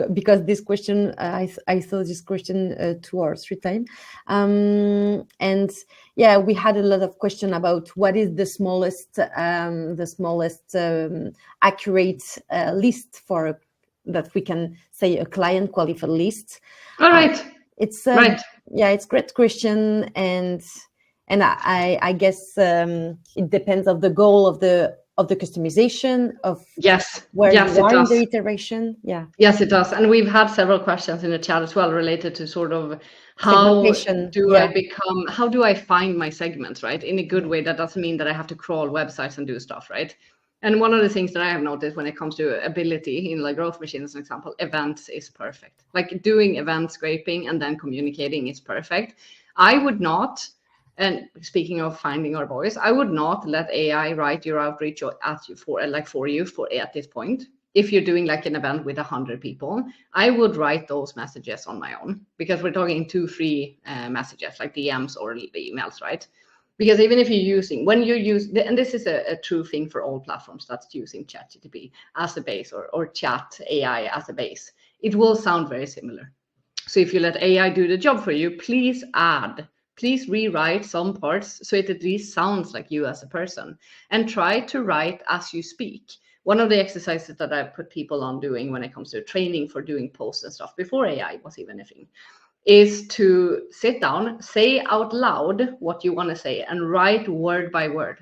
because this question, I saw this question 2 or 3 times, and yeah, we had a lot of question about what is the smallest accurate list for that we can say a client qualified list. All right. It's right. Yeah, it's great question, and I guess it depends of the goal of the customization of where you are in the iteration. Yeah. Yes, it does. And we've had several questions in the chat as well related to sort of how do I find my segments, right? In a good way. That doesn't mean that I have to crawl websites and do stuff, right? And one of the things that I have noticed when it comes to ability in like growth machine, as an example, events is perfect. Like doing event scraping and then communicating is perfect. I would not, and speaking of finding our voice, I would not let AI write your outreach or at this point. If you're doing like an event with 100 people, I would write those messages on my own, because we're talking 2 free messages like DMs or emails, right? Because even if you're using, when you use, and this is a true thing for all platforms that's using ChatGPT as a base or chat AI as a base, it will sound very similar. So if you let AI do the job for you, please rewrite some parts so it at least sounds like you as a person, and try to write as you speak. One of the exercises that I put people on doing when it comes to training for doing posts and stuff before AI was even a thing, is to sit down, say out loud what you want to say, and write word by word.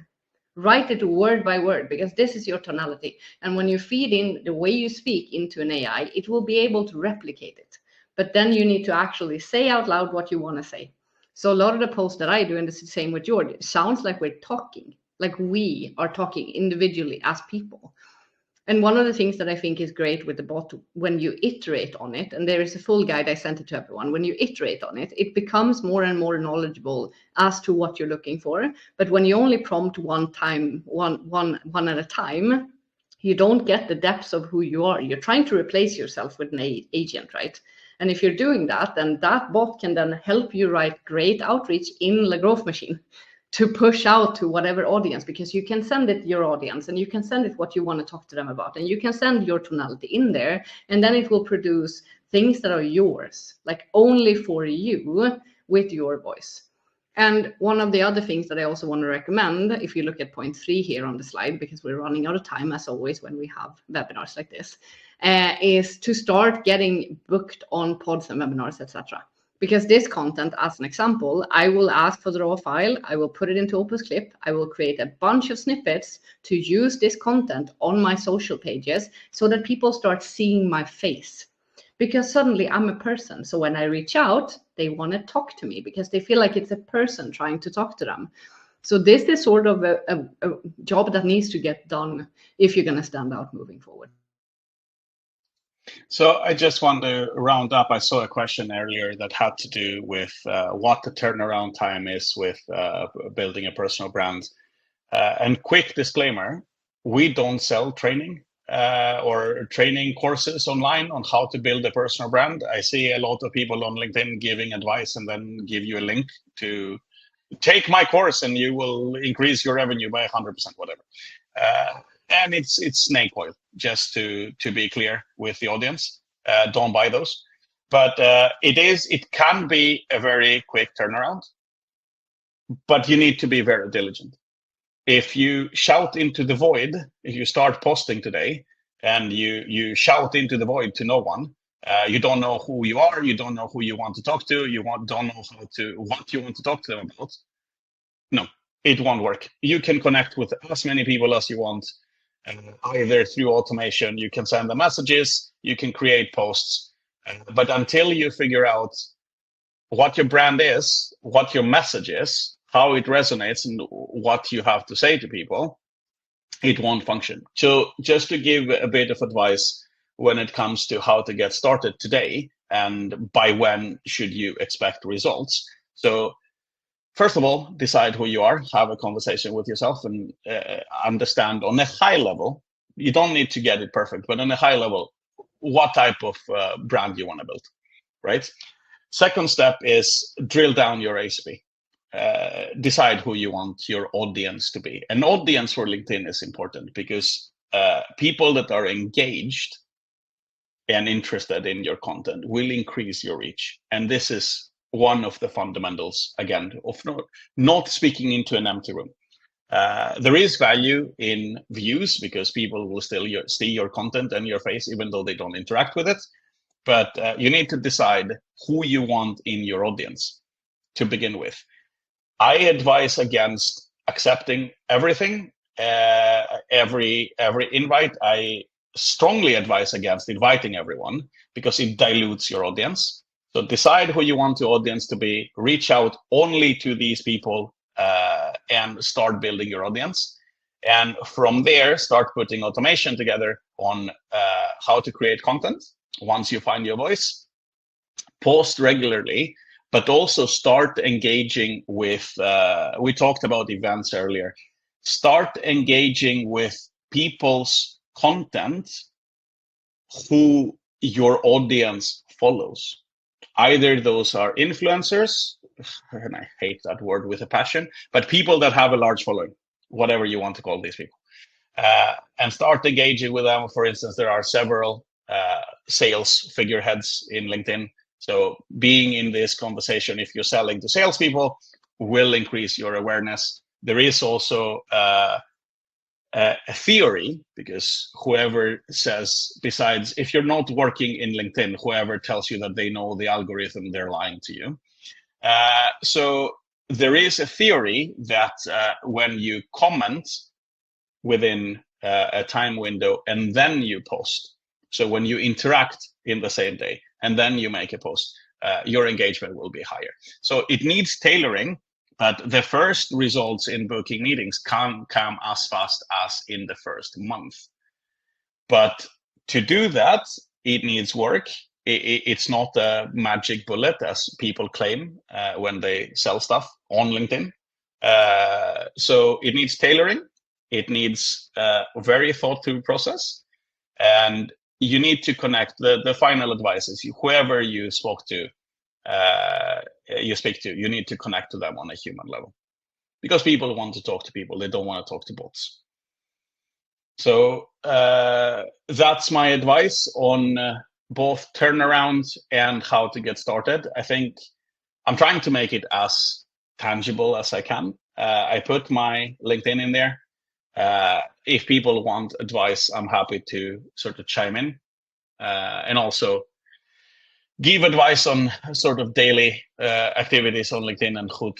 Write it word by word, because this is your tonality. And when you feed in the way you speak into an AI, it will be able to replicate it. But then you need to actually say out loud what you want to say. So a lot of the posts that I do, and this is the same with George, it sounds like we're talking, like we are talking individually as people. And one of the things that I think is great with the bot, when you iterate on it, and there is a full guide, I sent it to everyone, when you iterate on it, it becomes more and more knowledgeable as to what you're looking for. But when you only prompt one at a time, you don't get the depths of who you are. You're trying to replace yourself with an agent, right? And if you're doing that, then that bot can then help you write great outreach in the growth machine to push out to whatever audience, because you can send it your audience, and you can send it what you want to talk to them about, and you can send your tonality in there, and then it will produce things that are yours, like only for you, with your voice. And one of the other things that I also want to recommend, if you look at point 3 here on the slide, because we're running out of time as always when we have webinars like this, is to start getting booked on pods and webinars, etc. Because this content, as an example, I will ask for the raw file, I will put it into Opus Clip, I will create a bunch of snippets to use this content on my social pages so that people start seeing my face. Because suddenly I'm a person. So when I reach out, they want to talk to me because they feel like it's a person trying to talk to them. So this is sort of a job that needs to get done if you're going to stand out moving forward. So I just want to round up. I saw a question earlier that had to do with what the turnaround time is with building a personal brand. And quick disclaimer, we don't sell training or training courses online on how to build a personal brand. I see a lot of people on LinkedIn giving advice and then give you a link to take my course and you will increase your revenue by 100%, whatever. And it's snake oil, just to be clear with the audience. Don't buy those. But it can be a very quick turnaround, but you need to be very diligent. If you shout into the void, if you start posting today and you shout into the void to no one, you don't know who you are, you don't know who you want to talk to, don't know what you want to talk to them about. No, it won't work. You can connect with as many people as you want, either through automation, you can send them messages, you can create posts, but until you figure out what your brand is, what your message is, how it resonates, and what you have to say to people, it won't function. So just to give a bit of advice when it comes to how to get started today and by when should you expect results. So first of all, decide who you are, have a conversation with yourself, and understand on a high level, you don't need to get it perfect, but on a high level, what type of brand you want to build, right? Second step is drill down your ACP. Decide who you want your audience to be. An audience for LinkedIn is important because people that are engaged and interested in your content will increase your reach. And this is one of the fundamentals, again, of not speaking into an empty room. There is value in views because people will still see your content and your face, even though they don't interact with it. But you need to decide who you want in your audience to begin with. I advise against accepting everything, every invite. I strongly advise against inviting everyone because it dilutes your audience. So decide who you want your audience to be, reach out only to these people, and start building your audience. And from there, start putting automation together on how to create content once you find your voice. Post regularly, but also start engaging with, we talked about events earlier, start engaging with people's content who your audience follows. Either those are influencers, and I hate that word with a passion, but people that have a large following, whatever you want to call these people, and start engaging with them. For instance, there are several sales figureheads in LinkedIn. So being in this conversation, if you're selling to salespeople, will increase your awareness. There is also a theory, because whoever says, besides, if you're not working in LinkedIn, whoever tells you that they know the algorithm, they're lying to you. So there is a theory that when you comment within a time window and then you post, so when you interact in the same day and then you make a post, your engagement will be higher. So it needs tailoring, but the first results in booking meetings can't come as fast as in the first month. But to do that, it needs work. It's not a magic bullet, as people claim when they sell stuff on LinkedIn. So it needs tailoring. It needs a very thought-through process. And you need to connect. The final advice is whoever you speak to, you need to connect to them on a human level. Because people want to talk to people. They don't want to talk to bots. So that's my advice on both turnaround and how to get started. I think I'm trying to make it as tangible as I can. I put my LinkedIn in there. If people want advice, I'm happy to sort of chime in and also give advice on sort of daily activities on LinkedIn and who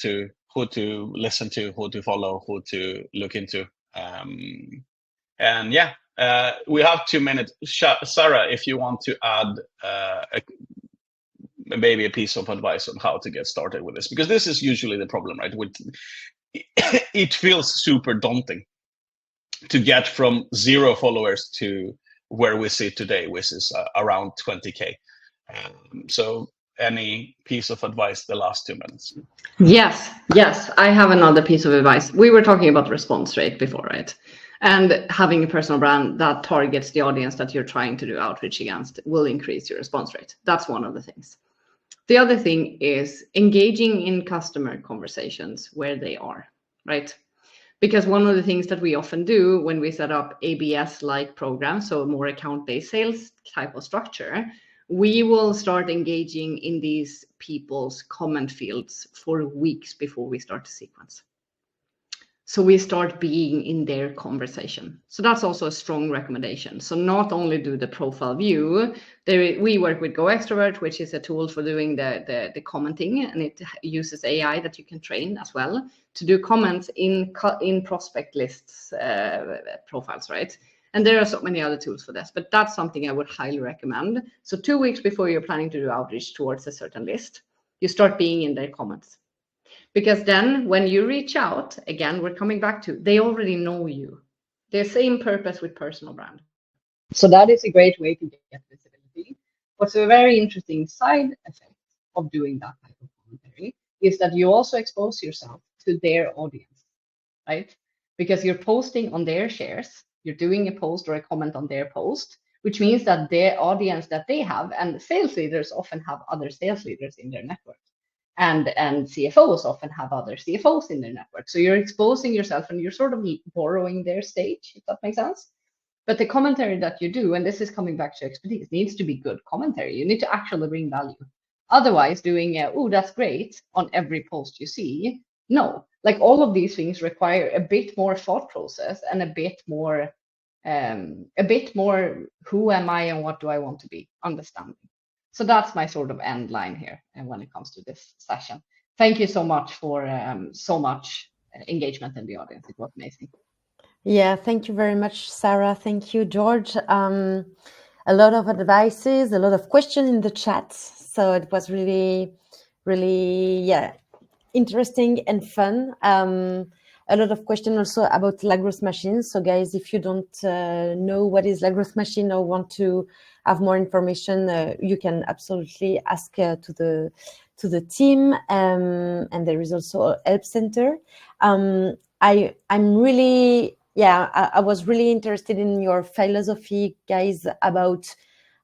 to listen to, who to follow, who to look into. And yeah, we have 2 minutes. Sarah, if you want to add maybe a piece of advice on how to get started with this, because this is usually the problem, right? It feels super daunting to get from 0 followers to where we sit today, which is around 20K. So any piece of advice the last 2 minutes? Yes, I have another piece of advice. We were talking about response rate before, right? And having a personal brand that targets the audience that you're trying to do outreach against will increase your response rate. That's one of the things. The other thing is engaging in customer conversations where they are, right? Because one of the things that we often do when we set up ABS-like programs, so more account-based sales type of structure, we will start engaging in these people's comment fields for weeks before we start the sequence. So we start being in their conversation. So that's also a strong recommendation. So not only do the profile view, we work with Go Extrovert, which is a tool for doing the commenting, and it uses AI that you can train as well to do comments in prospect lists profiles, right? And there are so many other tools for this, but that's something I would highly recommend. So 2 weeks before you're planning to do outreach towards a certain list, you start being in their comments. Because then when you reach out, again, we're coming back to, they already know you. The same purpose with personal brand. So that is a great way to get visibility. What's a very interesting side effect of doing that type of commentary is that you also expose yourself to their audience, right? Because you're posting on their shares, you're doing a post or a comment on their post, which means that their audience that they have, and sales leaders often have other sales leaders in their network. And CFOs often have other CFOs in their network. So you're exposing yourself and you're sort of borrowing their stage, if that makes sense. But the commentary that you do, and this is coming back to expertise, needs to be good commentary. You need to actually bring value. Otherwise, doing oh, that's great on every post you see. No, like all of these things require a bit more thought process and a bit more who am I and what do I want to be understanding. So that's my sort of end line here, and when it comes to this session. Thank you so much for so much engagement in the audience. It was amazing. Yeah, thank you very much, Sarah. Thank you, George. A lot of advices, a lot of questions in the chat. So it was really, really, yeah, interesting and fun. A lot of questions also about La Growth Machine. So guys, if you don't know what is La Growth Machine or want to have more information, you can absolutely ask to the team. And there is also a help center. I'm really, I was really interested in your philosophy, guys, about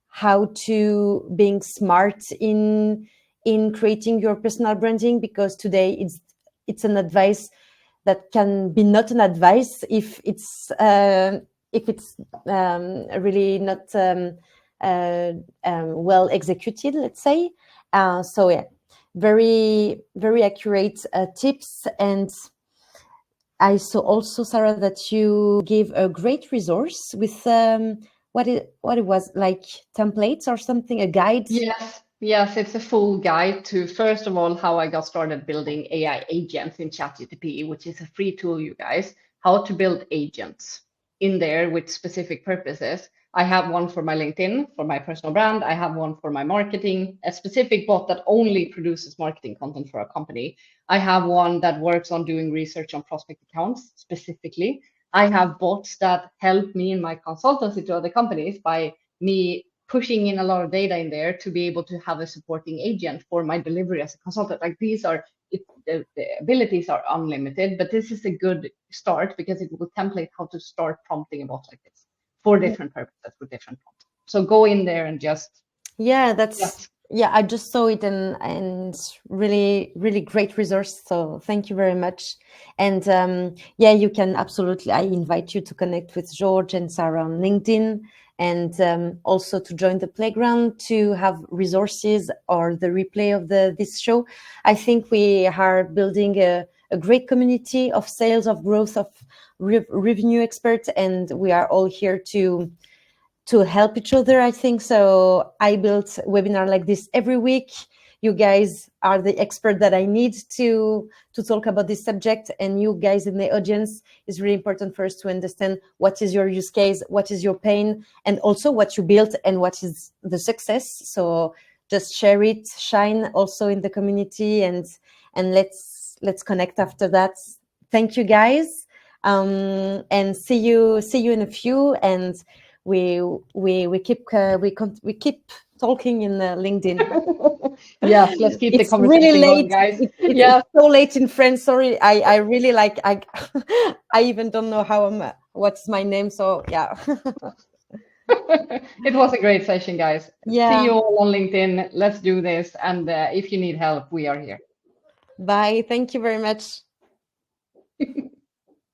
how to being smart in creating your personal branding, because today it's an advice that can be not an advice if it's really not well executed, let's say. So yeah, very, very accurate tips. And I saw also, Sarah, that you gave a great resource with what it was, like templates or something, a guide. Yes, it's a full guide to, first of all, how I got started building AI agents in ChatGPT, which is a free tool, you guys, how to build agents in there with specific purposes. I have one for my LinkedIn, for my personal brand. I have one for my marketing, a specific bot that only produces marketing content for a company. I have one that works on doing research on prospect accounts specifically. I have bots that help me in my consultancy to other companies by me pushing in a lot of data in there to be able to have a supporting agent for my delivery as a consultant. Like these are, the abilities are unlimited, but this is a good start because it will template how to start prompting a bot like this for different purposes with different prompts. So go in there and just. Yeah, I just saw it, and really, really great resource. So thank you very much. And you can absolutely, I invite you to connect with George and Sarah on LinkedIn, and also to join the playground to have resources or the replay of this show. I think we are building a great community of sales, of growth, of revenue experts, and we are all here to help each other, I think. So I built a webinar like this every week. You guys are the expert that I need to talk about this subject, and you guys in the audience is really important for us to understand what is your use case, what is your pain, and also what you built and what is the success. So just share it, shine also in the community, and let's connect after that. Thank you, guys, and see you in a few. And we keep talking in LinkedIn. Yes, let's keep the conversation really late going, guys. It's so late in France. Sorry, I really like I even don't know what's my name. So yeah. It was a great session, guys. Yeah. See you all on LinkedIn. Let's do this. And if you need help, we are here. Bye. Thank you very much.